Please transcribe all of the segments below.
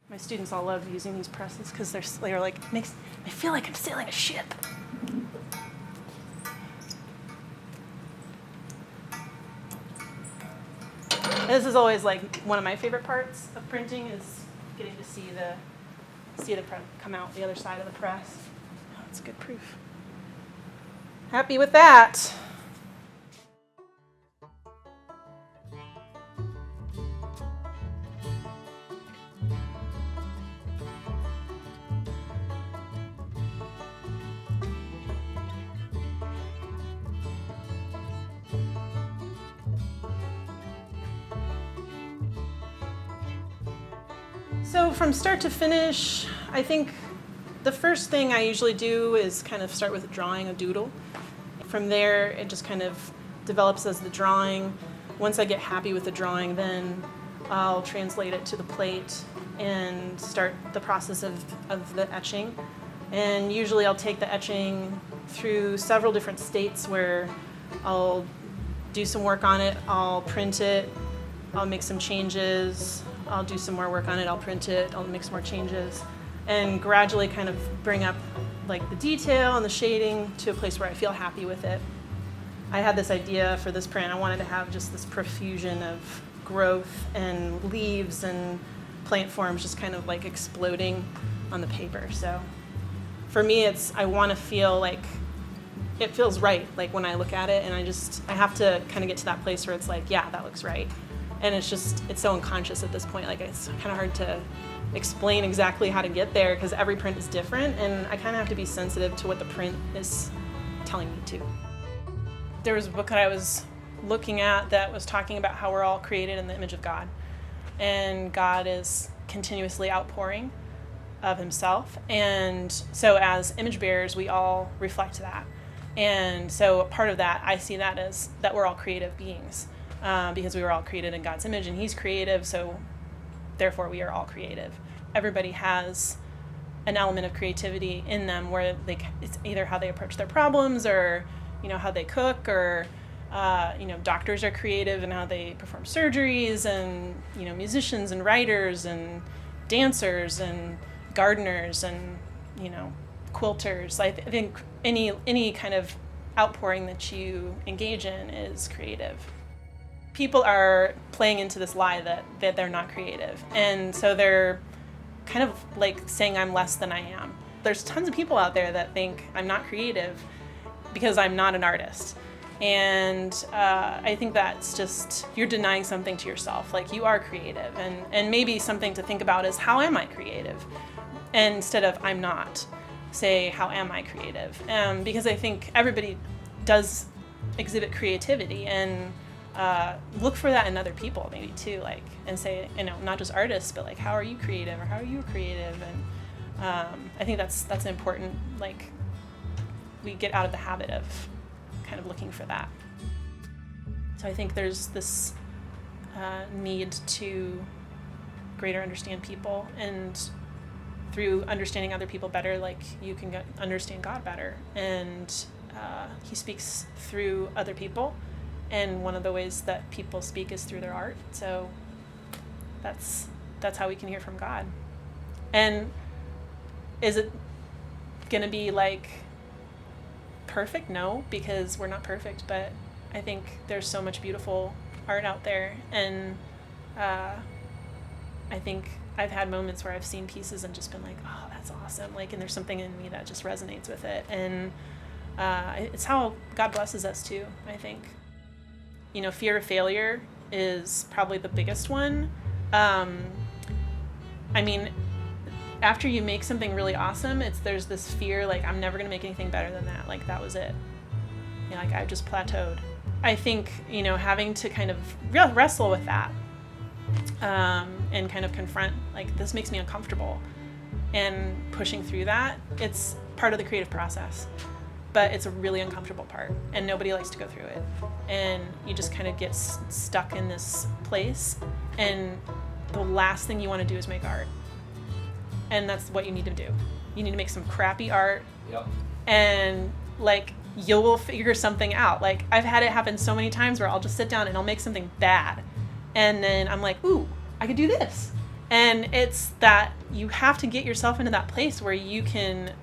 My students all love using these presses because they're like, I feel like I'm sailing a ship. This is always like one of my favorite parts of printing is getting to see the print come out the other side of the press. Oh, that's good proof. Happy with that. So from start to finish, I think the first thing I usually do is kind of start with drawing a doodle. From there, it just kind of develops as the drawing. Once I get happy with the drawing, then I'll translate it to the plate and start the process of the etching. And usually I'll take the etching through several different states where I'll do some work on it, I'll print it, I'll make some changes, I'll do some more work on it, I'll print it, I'll make some more changes, and gradually kind of bring up like the detail and the shading to a place where I feel happy with it. I had this idea for this print. I wanted to have just this profusion of growth and leaves and plant forms just kind of like exploding on the paper. So for me, I want to feel like it feels right, like when I look at it, and I have to kind of get to that place where it's like, yeah, that looks right. And it's so unconscious at this point. Like it's kind of hard to explain exactly how to get there because every print is different, and I kind of have to be sensitive to what the print is telling me to. There was a book that I was looking at that was talking about how we're all created in the image of God, and God is continuously outpouring of himself, and so as image bearers we all reflect that. And so part of that, I see that as that we're all creative beings. Because we were all created in God's image and he's creative, so therefore we are all creative. Everybody has an element of creativity in them where it's either how they approach their problems or how they cook, or doctors are creative in how they perform surgeries, and musicians and writers and dancers and gardeners and quilters. I think any kind of outpouring that you engage in is creative. People are playing into this lie that they're not creative. And so they're kind of like saying I'm less than I am. There's tons of people out there that think I'm not creative because I'm not an artist. And I think that's just, you're denying something to yourself. Like you are creative. And maybe something to think about is, how am I creative? And instead of I'm not, say, how am I creative? Because I think everybody does exhibit creativity, and look for that in other people maybe too, like, and say, not just artists, but like, how are you creative, or how are you creative? And I think that's important. Like, we get out of the habit of kind of looking for that. So I think there's this need to greater understand people, and through understanding other people better, like, you can understand God better. And he speaks through other people. And one of the ways that people speak is through their art. So that's how we can hear from God. And is it going to be like perfect? No, because we're not perfect. But I think there's so much beautiful art out there. And I think I've had moments where I've seen pieces and just been like, oh, that's awesome. Like, and there's something in me that just resonates with it. And it's how God blesses us too, I think. Fear of failure is probably the biggest one. After you make something really awesome, there's this fear, like, I'm never going to make anything better than that. Like, that was it. Like, I've just plateaued. I think, having to kind of wrestle with that and kind of confront, like, this makes me uncomfortable, and pushing through that, it's part of the creative process. But it's a really uncomfortable part, and nobody likes to go through it. And you just kind of get stuck in this place, and the last thing you want to do is make art. And that's what you need to do. You need to make some crappy art. Yep. And like, you will figure something out. Like, I've had it happen so many times where I'll just sit down and I'll make something bad, and then I'm like, ooh, I could do this. And it's that you have to get yourself into that place where you can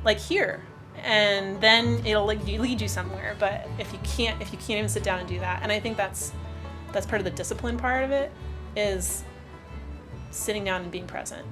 like hear, and then it'll like lead you somewhere. But if you can't even sit down and do that, and I think that's part of the discipline part of it, is sitting down and being present.